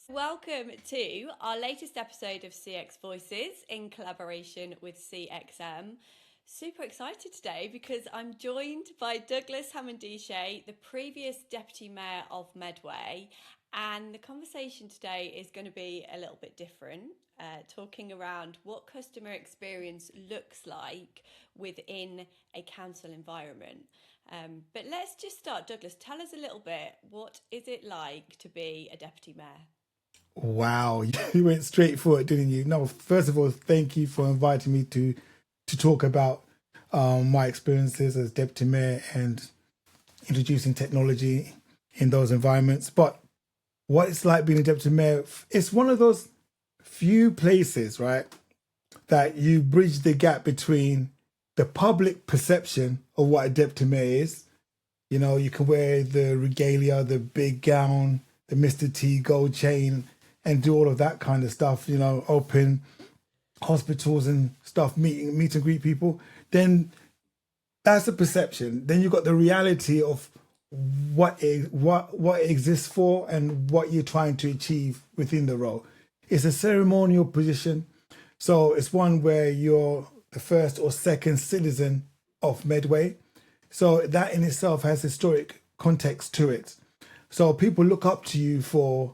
Welcome to our latest episode of CX Voices in collaboration with CXM. Super excited today because I'm joined by Douglas Hamandishe, the previous Deputy Mayor of Medway, and the conversation today is going to be a little bit different, talking around what customer experience looks like within a council environment. But let's just start. Douglas, tell us a little bit, what is it like to be a Deputy Mayor? Wow, you went straight for it, didn't you? No, first of all, thank you for inviting me to talk about my experiences as deputy mayor and introducing technology in those environments. But what it's like being a deputy mayor, it's one of those few places, right, that you bridge the gap between the public perception of what a deputy mayor is. You know, you can wear the regalia, the big gown, the Mr. T gold chain, and do all of that kind of stuff. You know, open hospitals and stuff, meet and greet people. Then that's the perception. Then you got the reality of what it exists for and what you're trying to achieve within the role. It's a ceremonial position, so it's one where you're the first or second citizen of Medway. So that in itself has historic context to it. So people look up to you for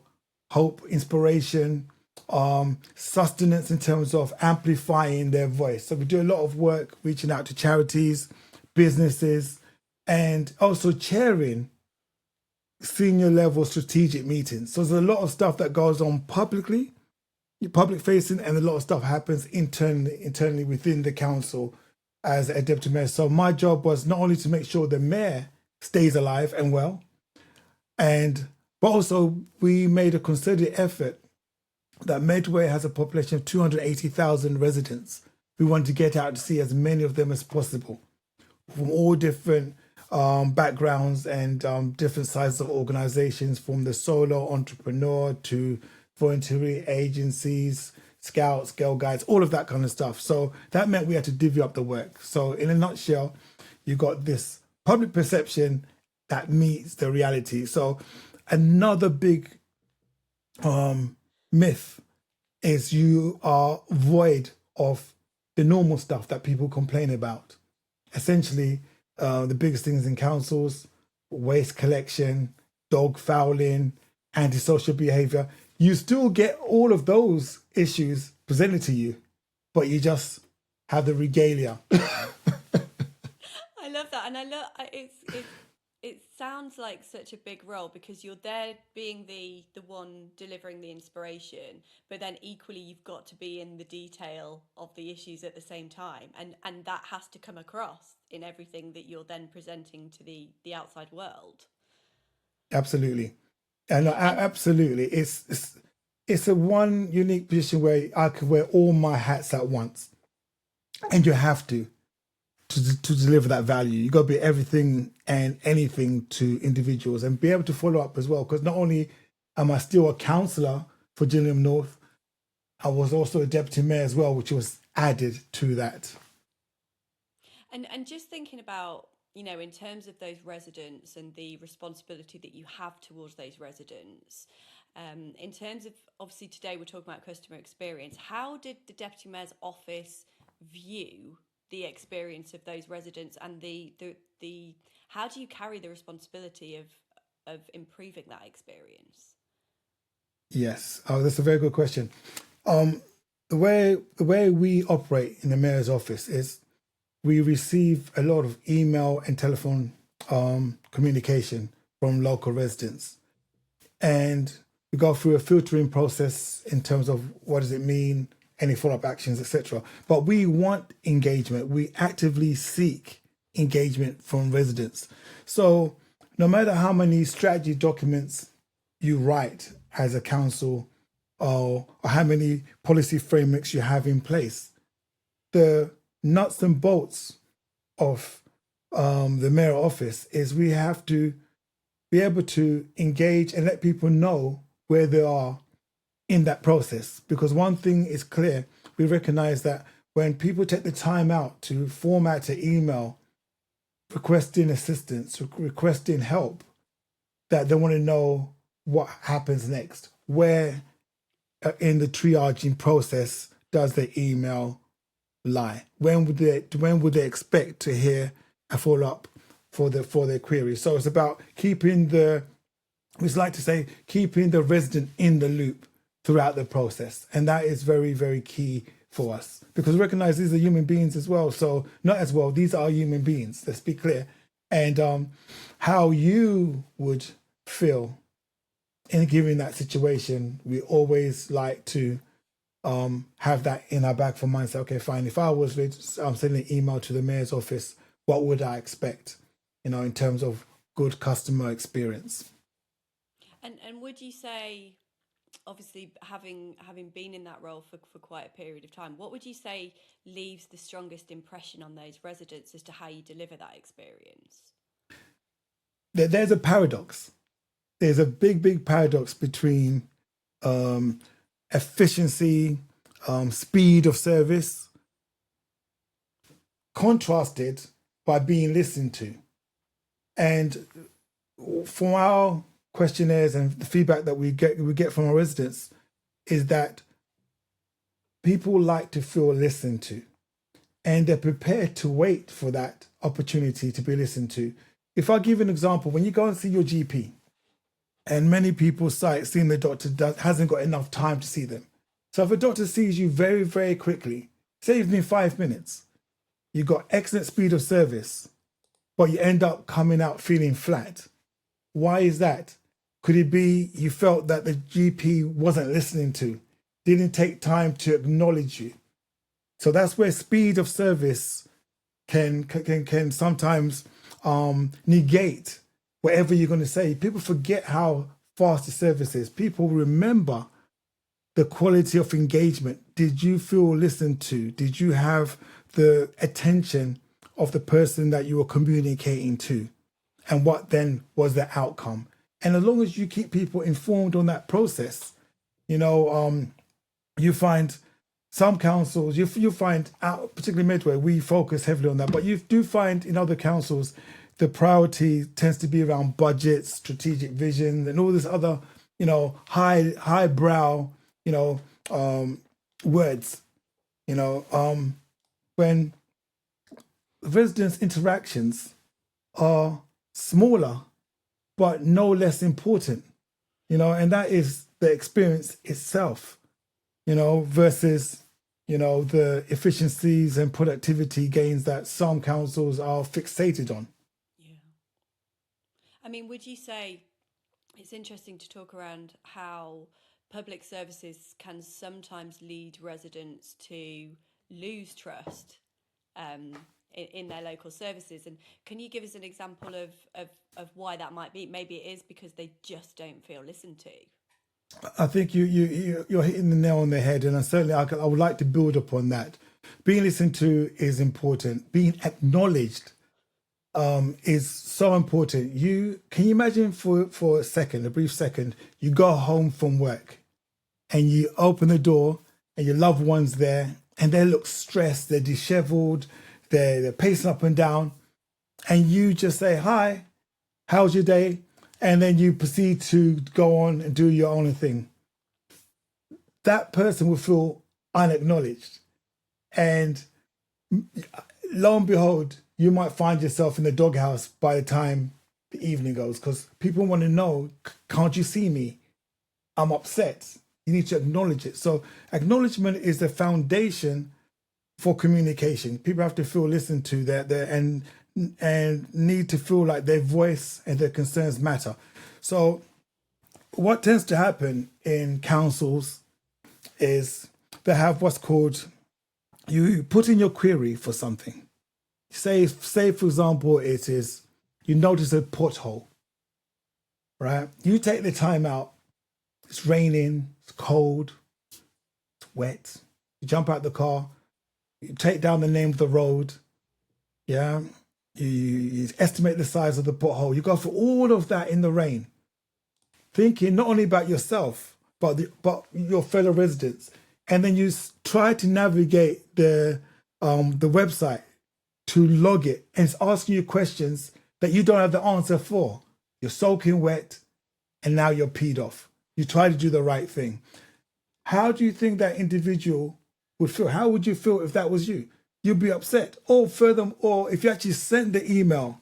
hope, inspiration, sustenance in terms of amplifying their voice. So we do a lot of work reaching out to charities, businesses, and also chairing senior level strategic meetings. So there's a lot of stuff that goes on publicly, public facing, and a lot of stuff happens internally within the council as a deputy mayor. So my job was not only to make sure the mayor stays alive and well, and but also we made a concerted effort that Medway has a population of 280,000 residents. We wanted to get out to see as many of them as possible from all different backgrounds and different sizes of organizations, from the solo entrepreneur to voluntary agencies, scouts, girl guides, all of that kind of stuff. So that meant we had to divvy up the work. So in a nutshell, you got this public perception that meets the reality. So another big myth is you are void of the normal stuff that people complain about. Essentially, the biggest things in councils: waste collection, dog fouling, antisocial behavior. You still get all of those issues presented to you, but you just have the regalia. I love that, and I love it sounds like such a big role because you're there being the one delivering the inspiration, but then equally you've got to be in the detail of the issues at the same time, and that has to come across in everything that you're then presenting to the outside world. Absolutely, and And absolutely, it's a one unique position where I could wear all my hats at once, and you have to deliver that value. You got to be everything and anything to individuals and be able to follow up as well. Because not only am I still a councillor for Gillingham North, I was also a deputy mayor as well, which was added to that. and just thinking about, in terms of those residents and the responsibility that you have towards those residents, in terms of, obviously today we're talking about customer experience, how did the deputy mayor's office view the experience of those residents, and the how do you carry the responsibility of improving that experience? Yes, oh, that's a very good question. Um, the way we operate in the mayor's office is we receive a lot of email and telephone communication from local residents, and we go through a filtering process in terms of what does it mean, any follow-up actions, etc. But we want engagement. We actively seek engagement from residents. So no matter how many strategy documents you write as a council, or how many policy frameworks you have in place, the nuts and bolts of the mayor office is we have to be able to engage and let people know where they are in that process. Because one thing is clear, we recognize that when people take the time out to format an email requesting assistance, requesting help, that they want to know what happens next. where in the triaging process does the email lie? When would they expect to hear a follow up for their query? So it's about keeping the resident in the loop throughout the process, and that is very, very key for us, because we recognize these are human beings as well. So not as well, these are human beings. Let's be clear. And how you would feel in giving that situation, we always like to have that in our back for mindset. Okay, fine. If I was sending an email to the mayor's office, what would I expect? In terms of good customer experience. And would you say, obviously having been in that role for quite a period of time, what would you say leaves the strongest impression on those residents as to how you deliver that experience? There's a paradox. There's a big paradox between efficiency, speed of service, contrasted by being listened to. And from our questionnaires and the feedback that we get from our residents is that people like to feel listened to, and they're prepared to wait for that opportunity to be listened to. If I give an example, when you go and see your GP, and many people cite seeing the doctor hasn't got enough time to see them. So if a doctor sees you very, very quickly, saves me 5 minutes, you've got excellent speed of service, but you end up coming out feeling flat. Why is that? Could it be you felt that the GP wasn't listening to, didn't take time to acknowledge you? So that's where speed of service can sometimes negate whatever you're going to say. People forget how fast the service is. People remember the quality of engagement. Did you feel listened to? Did you have the attention of the person that you were communicating to? And what then was the outcome? And as long as you keep people informed on that process, you find some councils, you find, particularly Medway, we focus heavily on that, but you do find in other councils, the priority tends to be around budgets, strategic vision, and all this other, highbrow, words. When residents' interactions are smaller, but no less important, and that is the experience itself, versus, the efficiencies and productivity gains that some councils are fixated on. Yeah. I mean, would you say it's interesting to talk around how public services can sometimes lead residents to lose trust in their local services? And can you give us an example of why that might be? Maybe it is because they just don't feel listened to. I think you're hitting the nail on the head, and I would like to build upon that. Being listened to is important. Being acknowledged is so important. Can you imagine for a second, a brief second, you go home from work and you open the door and your loved one's there and they look stressed, they're disheveled, they're pacing up and down, and you just say, "Hi, how's your day?" And then you proceed to go on and do your own thing. That person will feel unacknowledged. And lo and behold, you might find yourself in the doghouse by the time the evening goes, because people want to know, can't you see me? I'm upset. You need to acknowledge it. So acknowledgement is the foundation for communication. People have to feel listened to and need to feel like their voice and their concerns matter. So what tends to happen in councils is they have what's called, you put in your query for something. Say for example, it is, you notice a pothole, right? You take the time out, it's raining, it's cold, it's wet. You jump out the car, you take down the name of the road, yeah? You estimate the size of the pothole. You go for all of that in the rain, thinking not only about yourself, but your fellow residents. And then you try to navigate the website to log it, and it's asking you questions that you don't have the answer for. You're soaking wet, and now you're peed off. You try to do the right thing. How do you think that individual would feel? How would you feel if that was you? You'd be upset. Or furthermore, if you actually send the email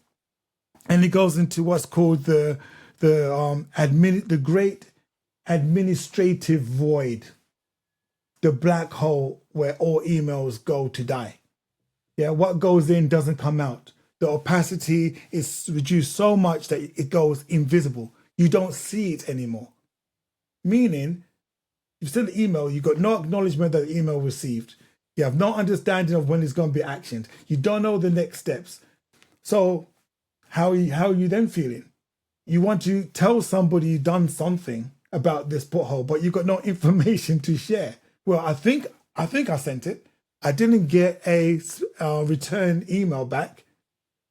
and it goes into what's called the great administrative void, the black hole where all emails go to die. Yeah, what goes in doesn't come out. The opacity is reduced so much that it goes invisible. You don't see it anymore. Meaning, you send an email, you got no acknowledgement that the email received. You have no understanding of when it's going to be actioned. You don't know the next steps. So how are you then feeling? You want to tell somebody you've done something about this pothole, but you've got no information to share. Well, I think I sent it. I didn't get a return email back,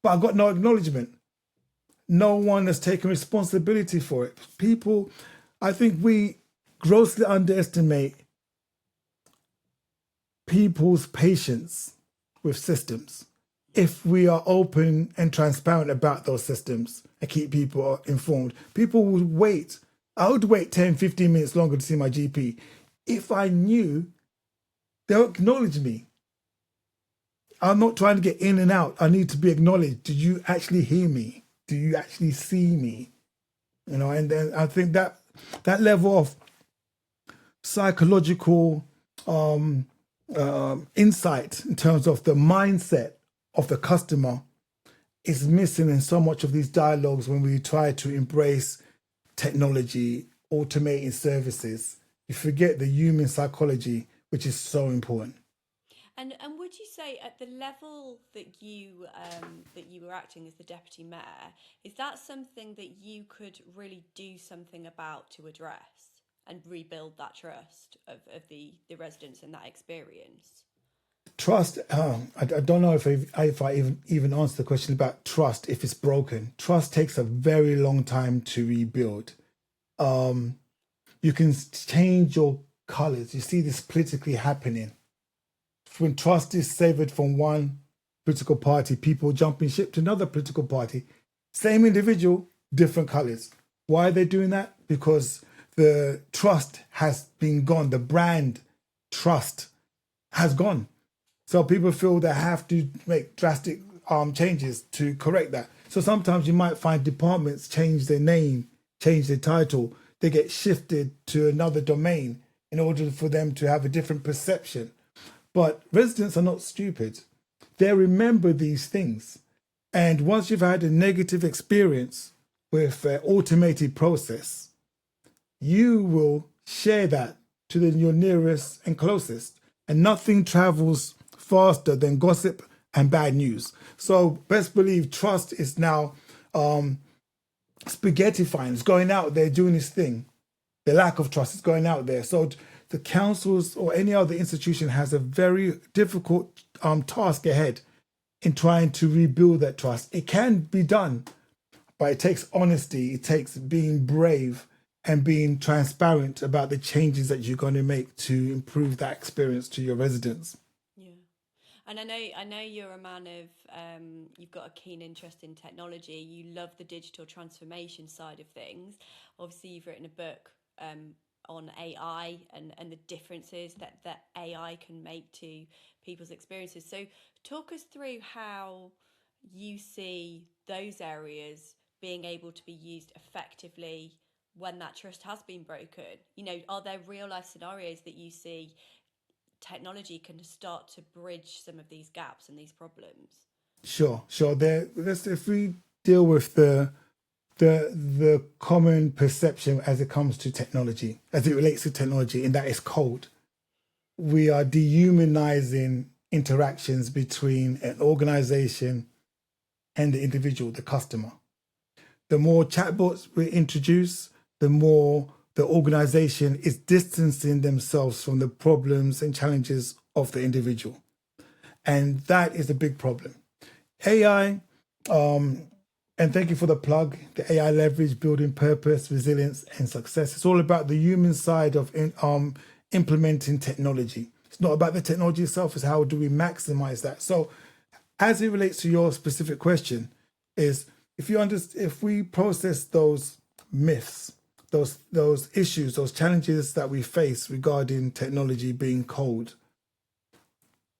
but I got no acknowledgement. No one has taken responsibility for it. People, I think we grossly underestimate people's patience with systems. If we are open and transparent about those systems and keep people informed, people would wait. I would wait 10, 15 minutes longer to see my GP. If I knew they'll acknowledge me. I'm not trying to get in and out. I need to be acknowledged. Did you actually hear me? Do you actually see me? You know, and then I think that level of psychological insight in terms of the mindset of the customer is missing in so much of these dialogues when we try to embrace technology, automating services. You forget the human psychology, which is so important. And would you say at the level that you were acting as the deputy mayor, is that something that you could really do something about to address and rebuild that trust of the residents and that experience? Trust, I don't know if I even answered the question about trust if it's broken. Trust takes a very long time to rebuild. You can change your colours. You see this politically happening. When trust is severed from one political party, people jumping ship to another political party. Same individual, different colours. Why are they doing that? Because the trust has been gone. The brand trust has gone. So people feel they have to make drastic changes to correct that. So sometimes you might find departments change their name, change their title. They get shifted to another domain in order for them to have a different perception. But residents are not stupid. They remember these things. And once you've had a negative experience with an automated process, you will share that to your nearest and closest. And nothing travels faster than gossip and bad news. So best believe trust is now spaghettifying. It's going out there doing its thing. The lack of trust is going out there. So the councils or any other institution has a very difficult task ahead in trying to rebuild that trust. It can be done, but it takes honesty. It takes being brave and being transparent about the changes that you're going to make to improve that experience to your residents. Yeah. And I know you're a man of, you've got a keen interest in technology. You love the digital transformation side of things. Obviously, you've written a book on AI and the differences that AI can make to people's experiences. So talk us through how you see those areas being able to be used effectively when that trust has been broken. You know, are there real life scenarios that you see technology can start to bridge some of these gaps and these problems? Sure. If we deal with the common perception as it comes to technology, as it relates to technology, and that is cold. We are dehumanizing interactions between an organization and the individual, the customer. The more chatbots we introduce, the more the organization is distancing themselves from the problems and challenges of the individual. And that is a big problem. AI, and thank you for the plug, the AI leverage, building purpose, resilience, and success. It's all about the human side of implementing technology. It's not about the technology itself, it's how do we maximize that. So as it relates to your specific question, is if we process those myths, those issues, those challenges that we face regarding technology being cold,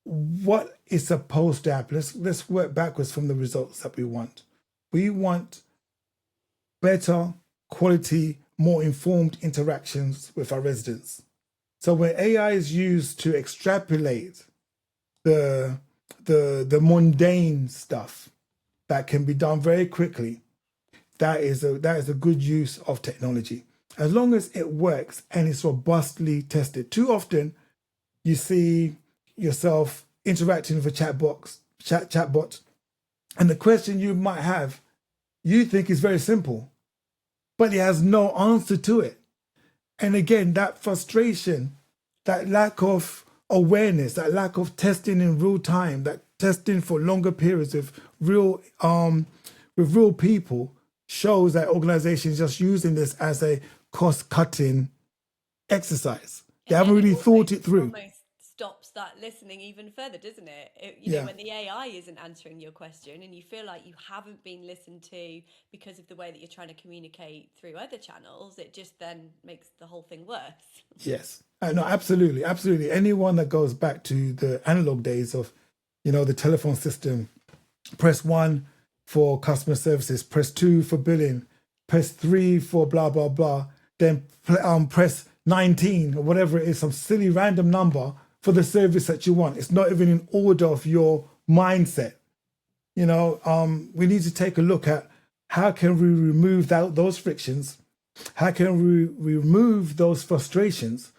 what is supposed to happen? Let's work backwards from the results that we want. We want better quality, more informed interactions with our residents. So when AI is used to extrapolate the mundane stuff that can be done very quickly, that is a good use of technology, as long as it works and it's robustly tested. Too often, you see yourself interacting with a chatbot, and the question you might have, you think is very simple, but it has no answer to it. And again, that frustration, that lack of awareness, that lack of testing in real time, that testing for longer periods of real with real people, shows that organizations just using this as a cost-cutting exercise. They haven't really thought it through. Almost stops that listening even further, doesn't it? Yeah. When the AI isn't answering your question and you feel like you haven't been listened to because of the way that you're trying to communicate through other channels, it just then makes the whole thing worse. Yes. No, absolutely. Absolutely. Anyone that goes back to the analog days of, the telephone system, press 1 for customer services, press 2 for billing, press 3 for blah, blah, blah, then press 19 or whatever it is, some silly random number for the service that you want. It's not even in order of your mindset. We need to take a look at how can we remove those frictions, how can we remove those frustrations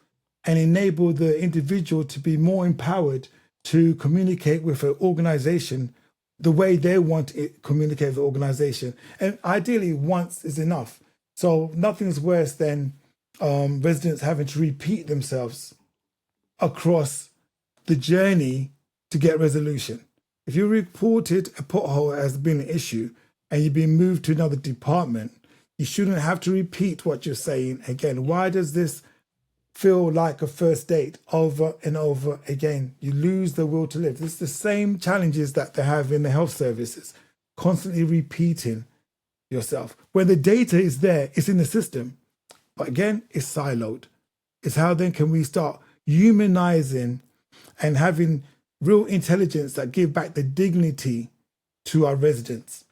and enable the individual to be more empowered to communicate with an organization the way they want to communicate with the organization. And ideally, once is enough. So nothing's worse than residents having to repeat themselves across the journey to get resolution. If you reported a pothole as being an issue and you've been moved to another department, you shouldn't have to repeat what you're saying again. Why does this feel like a first date over and over again? You lose the will to live. It's the same challenges that they have in the health services, constantly repeating yourself. When the data is there, it's in the system. But again, it's siloed. It's how then can we start humanizing and having real intelligence that give back the dignity to our residents.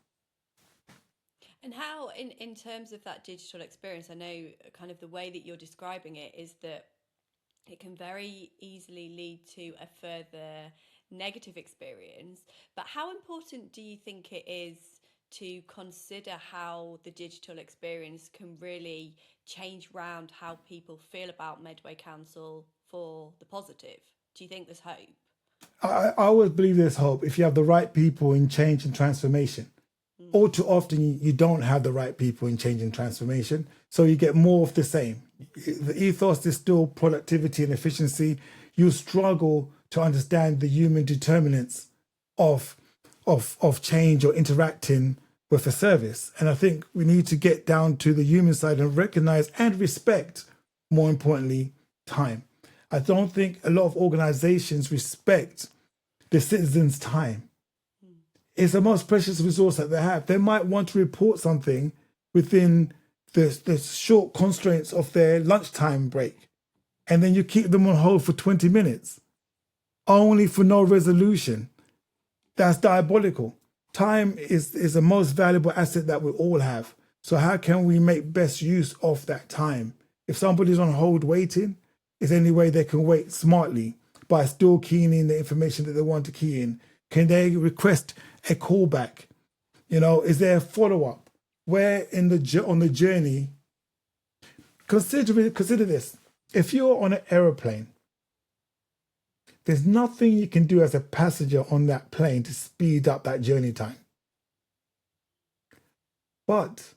And how, in terms of that digital experience, I know kind of the way that you're describing it is that it can very easily lead to a further negative experience. But how important do you think it is to consider how the digital experience can really change round how people feel about Medway Council for the positive? Do you think there's hope? I always believe there's hope if you have the right people in change and transformation. All too often, you don't have the right people in change and transformation, so you get more of the same. The ethos is still productivity and efficiency. You struggle to understand the human determinants of change or interacting with a service. And I think we need to get down to the human side and recognize and respect, more importantly, time. I don't think a lot of organizations respect the citizens' time. It's the most precious resource that they have. They might want to report something within the short constraints of their lunchtime break, and then you keep them on hold for 20 minutes, only for no resolution. That's diabolical. Time is the most valuable asset that we all have. So how can we make best use of that time? If somebody's on hold waiting, is there any way they can wait smartly by still keying in the information that they want to key in? Can they request a callback? Is there a follow-up? Where on the journey? Consider this. If you're on an aeroplane, there's nothing you can do as a passenger on that plane to speed up that journey time. But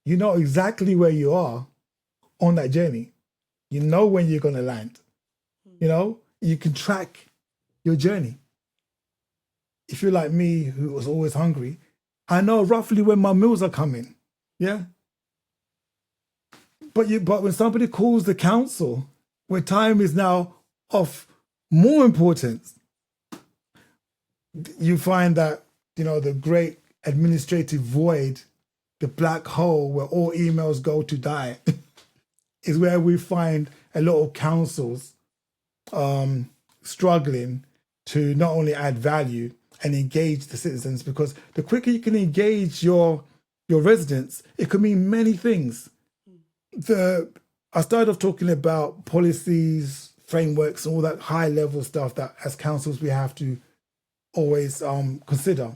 you know exactly where you are on that journey. You know when you're going to land. You can track your journey. If you're like me, who was always hungry, I know roughly when my meals are coming. Yeah. But when somebody calls the council, where time is now of more importance, you find that, the great administrative void, the black hole where all emails go to die, is where we find a lot of councils struggling to not only add value and engage the citizens, because the quicker you can engage your residents, it could mean many things. I started off talking about policies, frameworks, and all that high level stuff that as councils we have to always consider.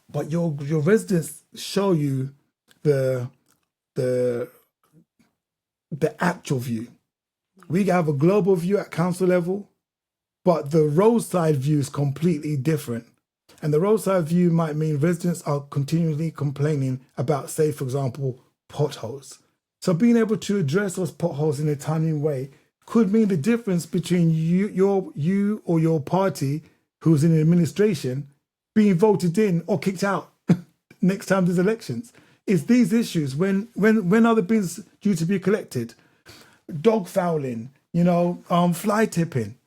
But your residents show you the actual view. We have a global view at council level, but the roadside view is completely different. And the roadside view might mean residents are continually complaining about, say, for example, potholes. So being able to address those potholes in a timely way could mean the difference between you or your party who's in administration being voted in or kicked out next time there's elections. It's these issues. When are the bins due to be collected? Dog fouling, fly tipping.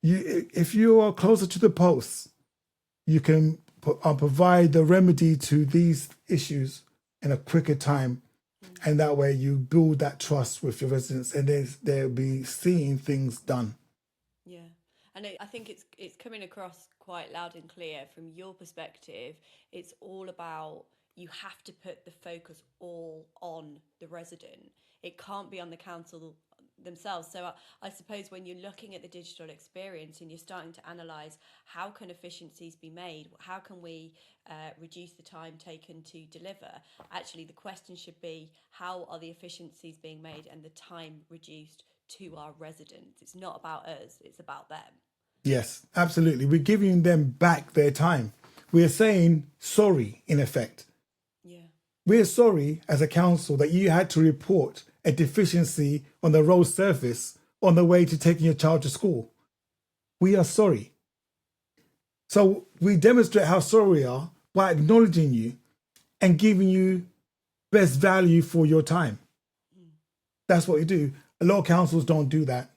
If you are closer to the posts, you can provide the remedy to these issues in a quicker time. And that way you build that trust with your residents, and they'll be seeing things done. Yeah. And I think it's coming across quite loud and clear from your perspective. It's all about, you have to put the focus all on the resident. It can't be on the council themselves. So I suppose when you're looking at the digital experience and you're starting to analyse how can efficiencies be made, how can we reduce the time taken to deliver, actually the question should be, how are the efficiencies being made and the time reduced to our residents? It's not about us, it's about them. Yes, absolutely. We're giving them back their time. We're saying sorry, in effect. Yeah. We're sorry as a council that you had to report a deficiency on the road surface on the way to taking your child to school. We are sorry. So we demonstrate how sorry we are by acknowledging you and giving you best value for your time. That's what we do. A lot of councils don't do that.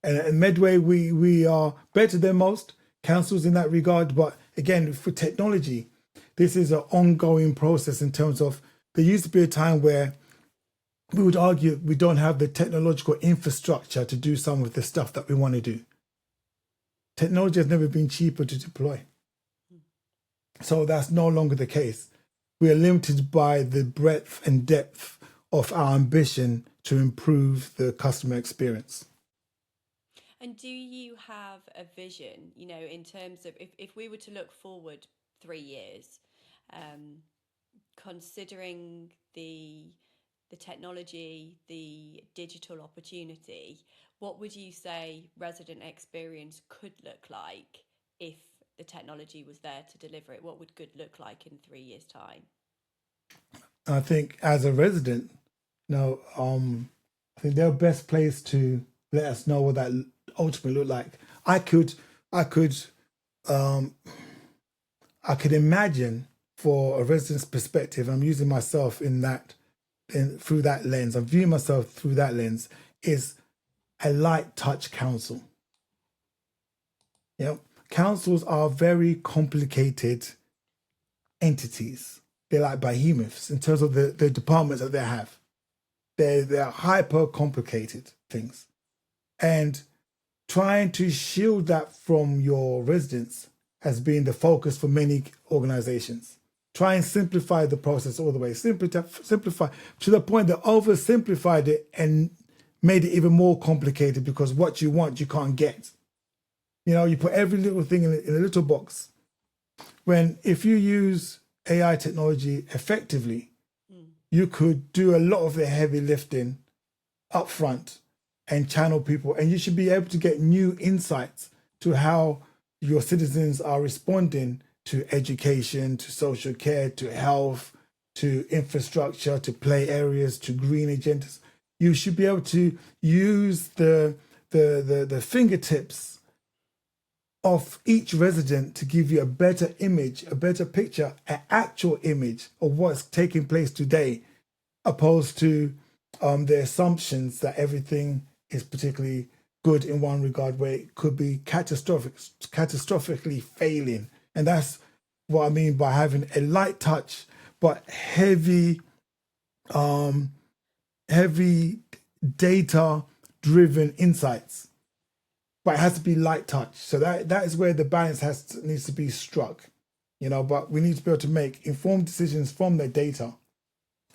And at Medway, we are better than most councils in that regard. But again, for technology, this is an ongoing process in terms of, there used to be a time where we would argue we don't have the technological infrastructure to do some of the stuff that we want to do. Technology has never been cheaper to deploy. So that's no longer the case. We are limited by the breadth and depth of our ambition to improve the customer experience. And do you have a vision, in terms of if we were to look forward 3 years, considering the technology, the digital opportunity, what would you say resident experience could look like if the technology was there to deliver it? What would good look like in 3 years' time? I think as a resident, I think they're best placed to let us know what that ultimately look like. I could imagine, for a resident's perspective, I'm using myself through that lens, I'm viewing myself through that lens, is a light touch council. Councils are very complicated entities. They're like behemoths in terms of the departments that they have. They're hyper complicated things. And trying to shield that from your residents has been the focus for many organizations. Try and simplify the process all the way. Simplify to the point that oversimplified it and made it even more complicated, because what you want, you can't get. You put every little thing in a little box. When if you use AI technology effectively, you could do a lot of the heavy lifting up front and channel people. And you should be able to get new insights to how your citizens are responding to education, to social care, to health, to infrastructure, to play areas, to green agendas. You should be able to use the fingertips of each resident to give you a better image, a better picture, an actual image of what's taking place today, opposed to the assumptions that everything is particularly good in one regard, where it could be catastrophically failing. And that's what I mean by having a light touch but heavy data-driven insights, but it has to be light touch. So that is where the balance needs to be struck, but we need to be able to make informed decisions from the data.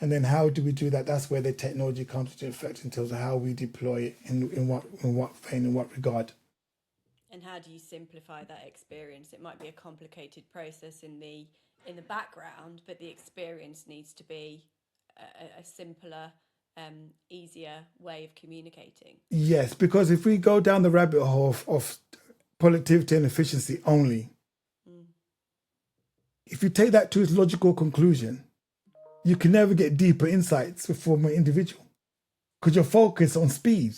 And then how do we do that? That's where the technology comes into effect in terms of how we deploy it in what vein, in what regard. And how do you simplify that experience? It might be a complicated process in the background, but the experience needs to be a simpler, easier way of communicating. Yes, because if we go down the rabbit hole of productivity and efficiency only, if you take that to its logical conclusion, you can never get deeper insights from an individual because you're focused on speed.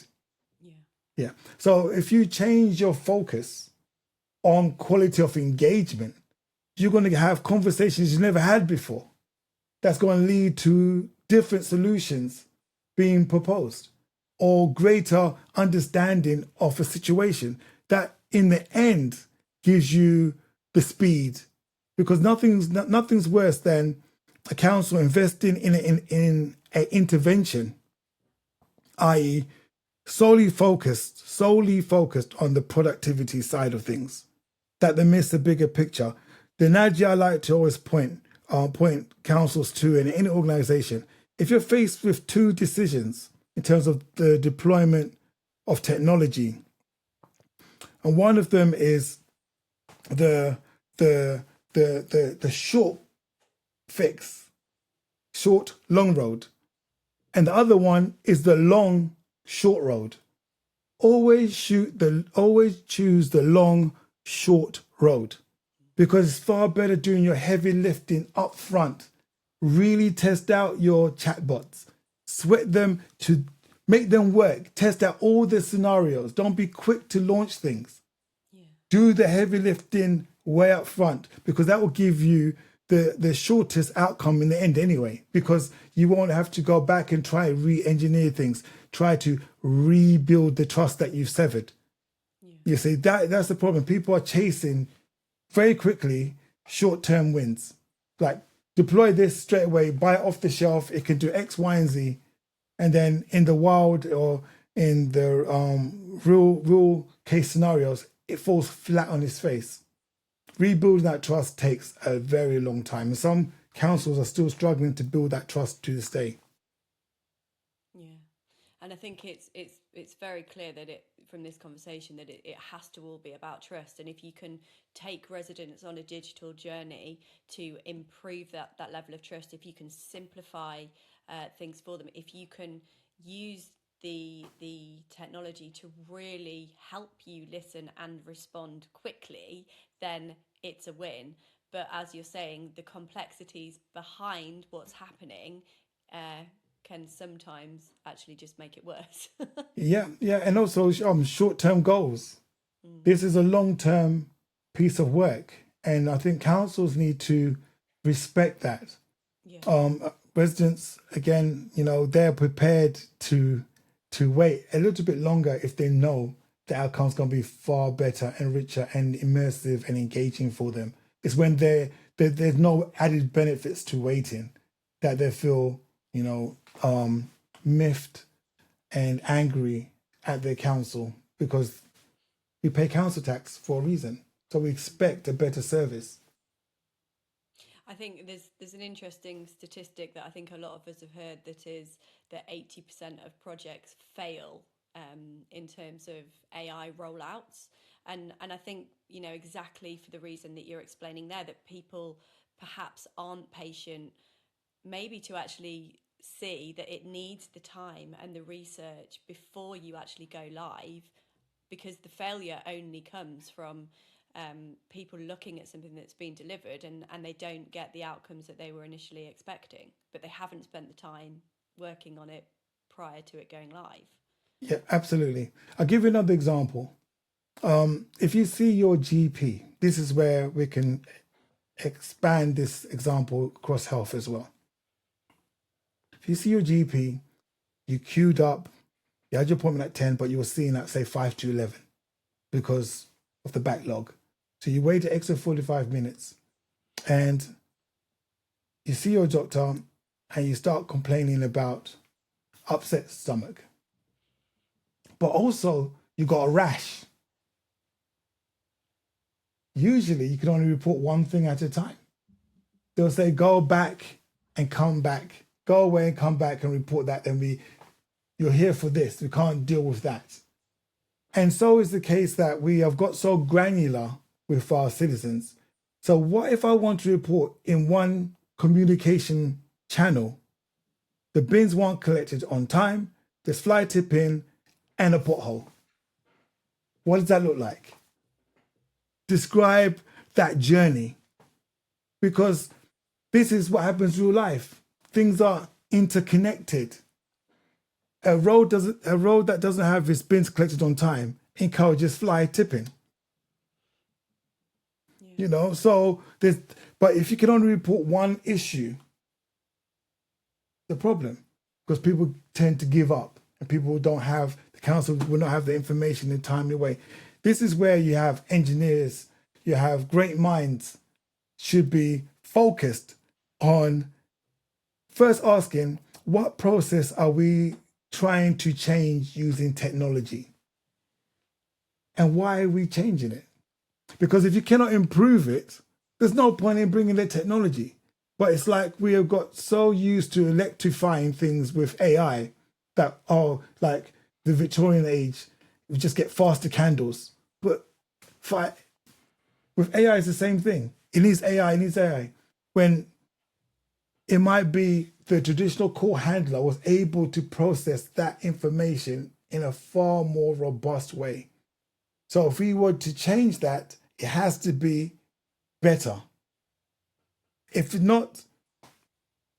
Yeah. So if you change your focus on quality of engagement, you're going to have conversations you never had before. That's going to lead to different solutions being proposed or greater understanding of a situation that in the end gives you the speed, because nothing's worse than a council investing in an intervention, i.e. solely focused on the productivity side of things, that they miss the bigger picture. The analogy I like to always point councils to in any organization, if you're faced with two decisions in terms of the deployment of technology, and one of them is the short fix, short long road, and the other one is the long short road. Always choose the long short road, because it's far better doing your heavy lifting up front. Really test out your chatbots, sweat them to make them work, test out all the scenarios. Don't be quick to launch things. Do the heavy lifting way up front, because that will give you the shortest outcome in the end anyway, because you won't have to go back and try re-engineer things, try to rebuild the trust that you've severed. You see, that's the problem. People are chasing very quickly short-term wins. Like, deploy this straight away, buy it off the shelf, it can do X, Y, and Z. And then in the wild or in the real case scenarios, it falls flat on its face. Rebuilding that trust takes a very long time. And some councils are still struggling to build that trust to this day. Yeah. And I think it's very clear that from this conversation that it has to all be about trust. And if you can take residents on a digital journey to improve that level of trust, if you can simplify things for them, if you can use the technology to really help you listen and respond quickly, then it's a win. But as you're saying, the complexities behind what's happening can sometimes actually just make it worse. Yeah, and also short-term goals. This is a long-term piece of work, and I think councils need to respect that. Residents, again, they're prepared to wait a little bit longer if they know the outcome's going to be far better and richer and immersive and engaging for them. It's when there's no added benefits to waiting that they feel, miffed and angry at their council, because we pay council tax for a reason. So we expect a better service. I think there's an interesting statistic that I think a lot of us have heard, that is that 80% of projects fail in terms of AI rollouts. And I think, exactly for the reason that you're explaining there, that people perhaps aren't patient, maybe to actually see that it needs the time and the research before you actually go live, because the failure only comes from people looking at something that's been delivered and they don't get the outcomes that they were initially expecting, but they haven't spent the time working on it prior to it going live. Yeah, absolutely. I'll give you another example. If you see your GP, this is where we can expand this example across health as well. If you see your GP, you queued up, you had your appointment at 10, but you were seeing at, say, 5 to 11 because of the backlog. So you wait an extra 45 minutes and you see your doctor and you start complaining about upset stomach. but also you got a rash. Usually you can only report one thing at a time. They'll say, go back and come back, go away and come back and report that. Then you're here for this. We can't deal with that. And so is the case that we have got so granular with our citizens. So what if I want to report in one communication channel, the bins weren't collected on time, there's fly tipping and a pothole? What does that look like? Describe that journey, because this is what happens in real life. Things are interconnected. A road that doesn't have its bins collected on time encourages fly tipping. Yeah. You know, so but if you can only report one issue, the problem, because people tend to give up and people don't have, the council will not have the information in a timely way. This is where you have engineers, you have great minds should be focused on first asking, what process are we trying to change using technology? And why are we changing it? Because if you cannot improve it, there's no point in bringing the technology. But it's like we have got so used to electrifying things with AI that, oh, like the Victorian age, we just get faster candles. But with AI, it's the same thing. It needs AI, it needs AI. When it might be the traditional call handler was able to process that information in a far more robust way. So if we were to change that, it has to be better. If not,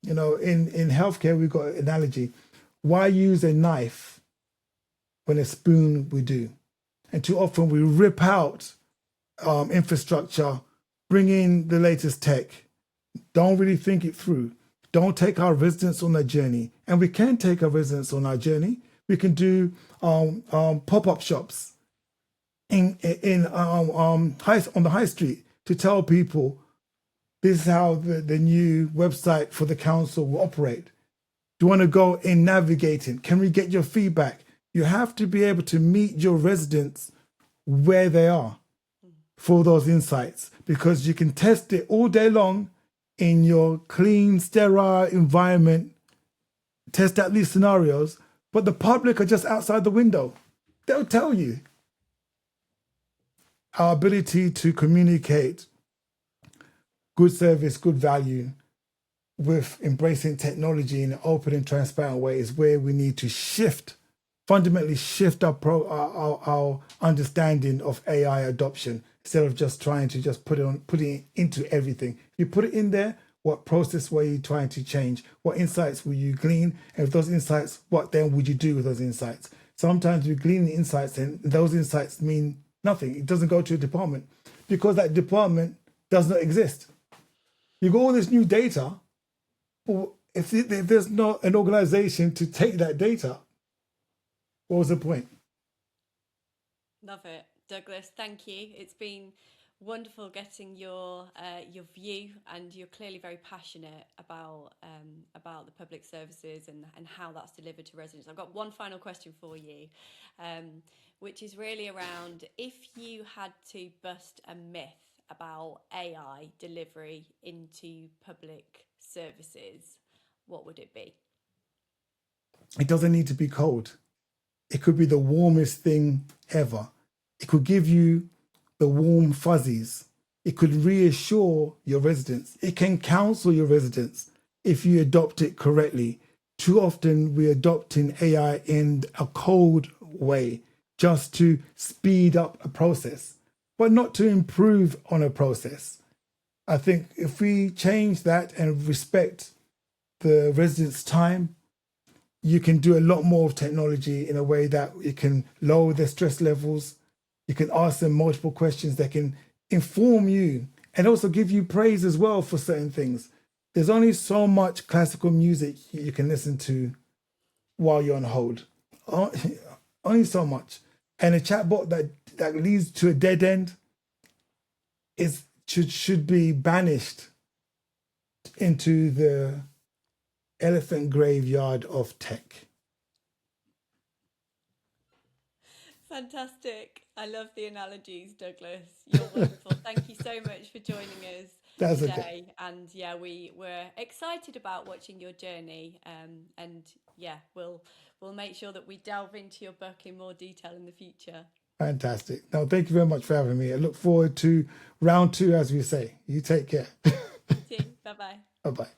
you know, in healthcare, we've got an analogy. Why use a knife when a spoon we do? And too often we rip out infrastructure, bring in the latest tech, don't really think it through. Don't take our residents on that journey. And we can take our residents on our journey. We can do pop-up shops on the high street to tell people this is how the new website for the council will operate. Do you want to go in navigating? Can we get your feedback? You have to be able to meet your residents where they are for those insights, because you can test it all day long in your clean, sterile environment, test out these scenarios, but the public are just outside the window. They'll tell you. Our ability to communicate good service, good value with embracing technology in an open and transparent way is where we need to fundamentally shift our understanding of AI adoption, instead of just trying to just put it into everything. You put it in there, what process were you trying to change? What insights will you glean? And with those insights, what then would you do with those insights? Sometimes we glean the insights and those insights mean nothing. It doesn't go to a department because that department does not exist. You got all this new data, but if there's not an organization to take that data, what was the point? Love it. Douglas, thank you. It's been wonderful getting your view, and you're clearly very passionate about the public services and how that's delivered to residents. I've got one final question for you, which is really around, if you had to bust a myth about AI delivery into public services, what would it be? It doesn't need to be cold. It could be the warmest thing ever. It could give you the warm fuzzies. It could reassure your residents. It can counsel your residents if you adopt it correctly. Too often we're adopting AI in a cold way just to speed up a process, but not to improve on a process. I think if we change that and respect the residents' time, you can do a lot more of technology in a way that it can lower their stress levels. You can ask them multiple questions that can inform you and also give you praise as well for certain things. There's only so much classical music you can listen to while you're on hold. Only so much. And a chatbot that leads to a dead end should be banished into the elephant graveyard of tech. Fantastic. I love the analogies, Douglas. You're wonderful. Thank you so much for joining us That's okay. today. And yeah, we were excited about watching your journey. And yeah, we'll make sure that we delve into your book in more detail in the future. Fantastic. No, thank you very much for having me. I look forward to round two, as we say. You take care. You too. Bye bye. Bye bye.